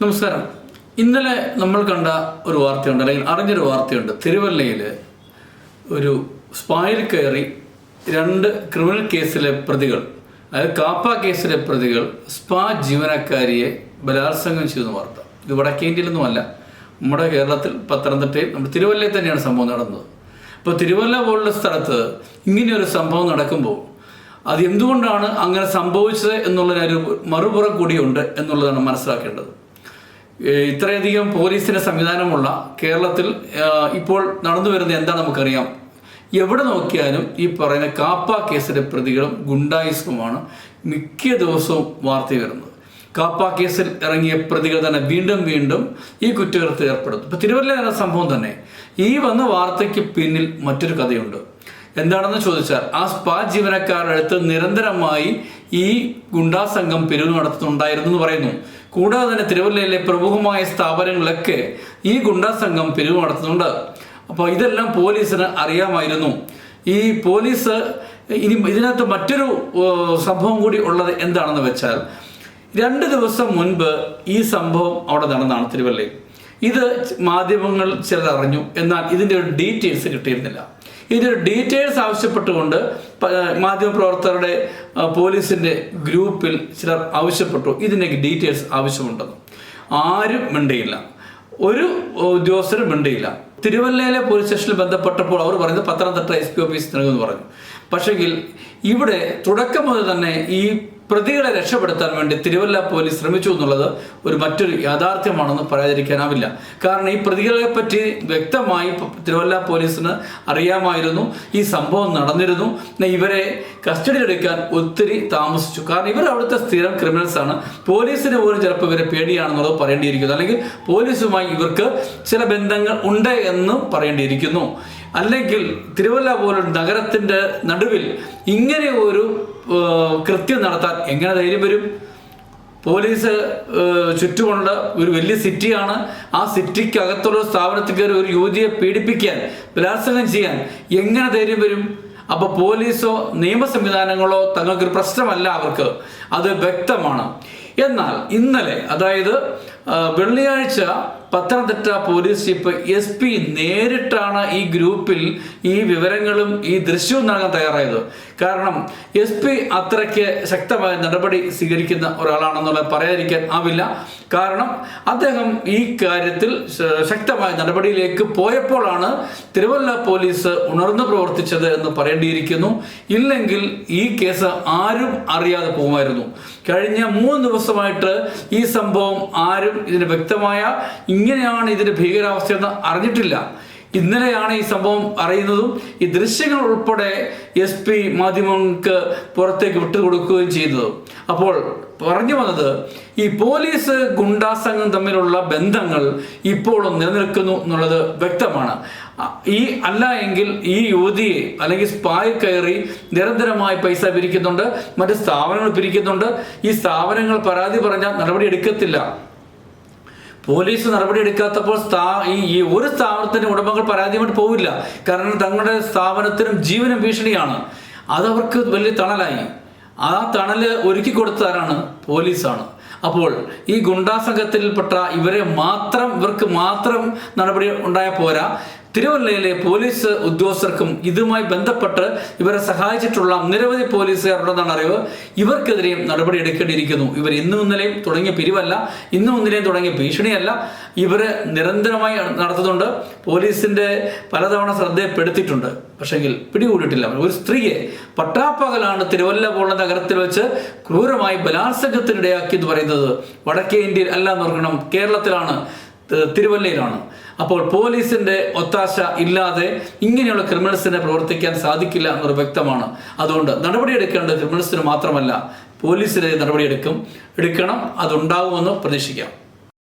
നമസ്കാരം. ഇന്നലെ നമ്മൾ കണ്ട ഒരു വാർത്തയുണ്ട്, അല്ലെങ്കിൽ അറിഞ്ഞൊരു വാർത്തയുണ്ട്. തിരുവല്ലയിൽ ഒരു സ്പായിൽ കയറി 2 ക്രിമിനൽ കേസിലെ പ്രതികൾ, അതായത് കാപ്പ കേസിലെ പ്രതികൾ സ്പാ ജീവനക്കാരിയെ ബലാത്സംഗം ചെയ്തെന്ന് വാർത്ത. ഇത് വടക്കേ ഇന്ത്യയിലൊന്നുമല്ല, നമ്മുടെ കേരളത്തിൽ പത്തനംതിട്ടയിൽ നമ്മുടെ തിരുവല്ലയിൽ തന്നെയാണ് സംഭവം നടന്നത്. അപ്പോൾ തിരുവല്ല പോലുള്ള സ്ഥലത്ത് ഇങ്ങനെയൊരു സംഭവം നടക്കുമ്പോൾ അത് എന്തുകൊണ്ടാണ് അങ്ങനെ സംഭവിച്ചത് എന്നുള്ളതിനൊരു മറുപുറം കൂടിയുണ്ട് എന്നുള്ളതാണ് മനസ്സിലാക്കേണ്ടത്. ഇത്രയധികം പോലീസിൻ്റെ സംവിധാനമുള്ള കേരളത്തിൽ ഇപ്പോൾ നടന്നു വരുന്നത് എന്താണെന്ന് നമുക്കറിയാം. എവിടെ നോക്കിയാലും ഈ പറയുന്ന കാപ്പ കേസിലെ പ്രതികളും ഗുണ്ടായിസവുമാണ് മിക്ക ദിവസവും വാർത്ത വരുന്നത്. കാപ്പ കേസിൽ ഇറങ്ങിയ പ്രതികൾ തന്നെ വീണ്ടും വീണ്ടും ഈ കുറ്റകൃത്യത്തിൽ ഏർപ്പെടുന്നു. ഇപ്പോൾ തിരുവല്ല എന്ന സംഭവം തന്നെ, ഈ വന്ന വാർത്തയ്ക്ക് പിന്നിൽ മറ്റൊരു കഥയുണ്ട്. എന്താണെന്ന് ചോദിച്ചാൽ, ആ സ്പാ ജീവനക്കാരുടെ അടുത്ത് നിരന്തരമായി ഈ ഗുണ്ടാ സംഘം പിരിവ് നടത്തുന്നുണ്ടായിരുന്നു എന്ന് പറയുന്നു. കൂടാതെ തന്നെ തിരുവല്ലയിലെ പ്രമുഖമായ സ്ഥാപനങ്ങളൊക്കെ ഈ ഗുണ്ടാ സംഘം പിരിവ് നടത്തുന്നുണ്ട്. അപ്പോൾ ഇതെല്ലാം പോലീസിന് അറിയാമായിരുന്നു. ഈ പോലീസ് ഇനി ഇതിനകത്ത് മറ്റൊരു സംഭവം കൂടി ഉള്ളത് എന്താണെന്ന് വെച്ചാൽ, 2 ദിവസം മുൻപ് ഈ സംഭവം അവിടെ നടന്നതാണ് തിരുവല്ലയിൽ. ഇത് മാധ്യമങ്ങൾ ചിലർ അറിഞ്ഞു, എന്നാൽ ഇതിൻ്റെ ഒരു ഡീറ്റെയിൽസ് കിട്ടിയിരുന്നില്ല. ഇതിൻ്റെ ഡീറ്റെയിൽസ് ആവശ്യപ്പെട്ടുകൊണ്ട് മാധ്യമപ്രവർത്തകരുടെ പോലീസിൻ്റെ ഗ്രൂപ്പിൽ ചിലർ ആവശ്യപ്പെട്ടു, ഇതിൻ്റെ ഡീറ്റെയിൽസ് ആവശ്യമുണ്ടെന്ന്. ആരും മിണ്ടിയില്ല, ഒരു ഉദ്യോഗസ്ഥരും മിണ്ടിയില്ല. തിരുവല്ലയിലെ പോലീസ് സ്റ്റേഷനിൽ ബന്ധപ്പെട്ടപ്പോൾ അവർ പറയുന്നത് പത്തനംതിട്ട SP ഓഫീസ് നൽകുമെന്ന് പറഞ്ഞു. പക്ഷെങ്കിൽ ഇവിടെ തുടക്കം മുതൽ തന്നെ ഈ പ്രതികളെ രക്ഷപ്പെടുത്താൻ വേണ്ടി തിരുവല്ല പോലീസ് ശ്രമിച്ചു എന്നുള്ളത് മറ്റൊരു യാഥാർത്ഥ്യമാണെന്ന് പറയാതിരിക്കാനാവില്ല. കാരണം ഈ പ്രതികളെ പറ്റി വ്യക്തമായി തിരുവല്ല പോലീസിന് അറിയാമായിരുന്നു. ഈ സംഭവം നടന്നിരുന്നു. ഇവരെ കസ്റ്റഡിയിലെടുക്കാൻ ഒത്തിരി താമസിച്ചു. കാരണം ഇവർ അവിടുത്തെ സ്ഥിരം ക്രിമിനൽസ് ആണ്. പോലീസിന് പോലും ചിലപ്പോൾ ഇവരെ പേടിയാണെന്നുള്ളത് പറയേണ്ടിയിരിക്കുന്നു, അല്ലെങ്കിൽ പോലീസുമായി ഇവർക്ക് ചില ബന്ധങ്ങൾ ഉണ്ട് എന്നും പറയേണ്ടിയിരിക്കുന്നു. അല്ലെങ്കിൽ തിരുവല്ല പോലുള്ള നഗരത്തിൻ്റെ നടുവിൽ ഇങ്ങനെ ഒരു കൃത്യം നടത്താൻ എങ്ങനെ ധൈര്യം വരും? പോലീസ് ചുറ്റുമുള്ള ഒരു വലിയ സിറ്റിയാണ്. ആ സിറ്റിക്ക് അകത്തുള്ള സ്ഥാപനത്തിൽ കയറി ഒരു യുവതിയെ പീഡിപ്പിക്കാൻ, ബലാത്സംഗം ചെയ്യാൻ എങ്ങനെ ധൈര്യം വരും? അപ്പോൾ പോലീസോ നിയമ സംവിധാനങ്ങളോ തങ്ങൾക്കൊരു പ്രശ്നമല്ല അവർക്ക്, അത് വ്യക്തമാണ്. എന്നാൽ ഇന്നലെ, അതായത് വെള്ളിയാഴ്ച, പത്തനംതിട്ട പോലീസ് ചീഫ് SP നേരിട്ടാണ് ഈ ഗ്രൂപ്പിൽ ഈ വിവരങ്ങളും ഈ ദൃശ്യവും നൽകാൻ തയ്യാറായത്. കാരണം SP അത്രയ്ക്ക് ശക്തമായ നടപടി സ്വീകരിക്കുന്ന ഒരാളാണെന്നുള്ളത് പറയാതിരിക്കാൻ ആവില്ല. കാരണം അദ്ദേഹം ഈ കാര്യത്തിൽ ശക്തമായ നടപടിയിലേക്ക് പോയപ്പോഴാണ് തിരുവല്ല പോലീസ് ഉണർന്നു പ്രവർത്തിച്ചത് എന്ന് പറയേണ്ടിയിരിക്കുന്നു. ഇല്ലെങ്കിൽ ഈ കേസ് ആരും അറിയാതെ പോകുമായിരുന്നു. കഴിഞ്ഞ 3 ദിവസമായിട്ട് ഈ സംഭവം ആരും ഇതിന് വ്യക്തമായ ഇങ്ങനെയാണ് ഇതിന്റെ ഭീകരാവസ്ഥയെന്ന് അറിഞ്ഞിട്ടില്ല. ഇന്നലെയാണ് ഈ സംഭവം അറിയുന്നതും ഈ ദൃശ്യങ്ങൾ ഉൾപ്പെടെ SP മാധ്യമങ്ങൾക്ക് പുറത്തേക്ക് വിട്ടുകൊടുക്കുകയും ചെയ്തത്. അപ്പോൾ പറഞ്ഞു വന്നത്, ഈ പോലീസ് ഗുണ്ടാ സംഘം തമ്മിലുള്ള ബന്ധങ്ങൾ ഇപ്പോഴും നിലനിൽക്കുന്നു എന്നുള്ളത് വ്യക്തമാണ്. അല്ല എങ്കിൽ ഈ യുവതിയെ അല്ലെങ്കിൽ സ്പായിൽ കയറി നിരന്തരമായി പൈസ പിരിക്കുന്നുണ്ട്, മറ്റ് സ്ഥാപനങ്ങൾ പിരിക്കുന്നുണ്ട്. ഈ സ്ഥാപനങ്ങൾ പരാതി പറഞ്ഞാൽ നടപടി എടുക്കത്തില്ല. പോലീസ് നടപടി എടുക്കാത്തപ്പോൾ ഈ ഒരു സ്ഥാപനത്തിൻ്റെ ഉടമകൾ പരാതിയുമായിട്ട് പോവില്ല. കാരണം തങ്ങളുടെ സ്ഥാപനത്തിനും ജീവനും ഭീഷണിയാണ്. അതവർക്ക് വലിയ തണലായി. ആ തണല് ഒരുക്കി കൊടുത്തവരാണ് പോലീസാണ്. അപ്പോൾ ഈ ഗുണ്ടാ സംഘത്തിൽപ്പെട്ട ഇവർക്ക് മാത്രം നടപടി ഉണ്ടായാൽ പോരാ, തിരുവല്ലയിലെ പോലീസ് ഉദ്യോഗസ്ഥർക്കും ഇതുമായി ബന്ധപ്പെട്ട് ഇവരെ സഹായിച്ചിട്ടുള്ള നിരവധി പോലീസുകാരുണ്ടെന്നാണ് അറിവ്. ഇവർക്കെതിരെയും നടപടി എടുക്കേണ്ടിയിരിക്കുന്നു. ഇവർ ഇന്നും ഇന്നലെയും തുടങ്ങിയ പിരിവല്ല, ഇന്നും ഇന്നലെയും തുടങ്ങിയ ഭീഷണിയല്ല, ഇവര് നിരന്തരമായി നടത്തുന്നുണ്ട്. പോലീസിന്റെ പലതവണ ശ്രദ്ധയപ്പെടുത്തിയിട്ടുണ്ട്, പക്ഷെങ്കിൽ പിടികൂടിയിട്ടില്ല. ഒരു സ്ത്രീയെ പട്ടാപ്പകലാണ് തിരുവല്ല പോലുള്ള നഗരത്തിൽ വെച്ച് ക്രൂരമായി ബലാത്സംഗത്തിനിടയാക്കി എന്ന് പറയുന്നത് വടക്കേ ഇന്ത്യയിൽ അല്ല എന്ന് ഓർക്കണം, കേരളത്തിലാണ്, തിരുവല്ലയിലാണ്. അപ്പോൾ പോലീസിന്റെ ഒത്താശ ഇല്ലാതെ ഇങ്ങനെയുള്ള ക്രിമിനൽസിനെ പ്രവർത്തിക്കാൻ സാധിക്കില്ല എന്നത് വ്യക്തമാണ്. അതുകൊണ്ട് നടപടിയെടുക്കേണ്ടത് ക്രിമിനൽസിന് മാത്രമല്ല, പോലീസിനെ നടപടിയെടുക്കണം, അതുണ്ടാകുമെന്ന് പ്രതീക്ഷിക്കാം.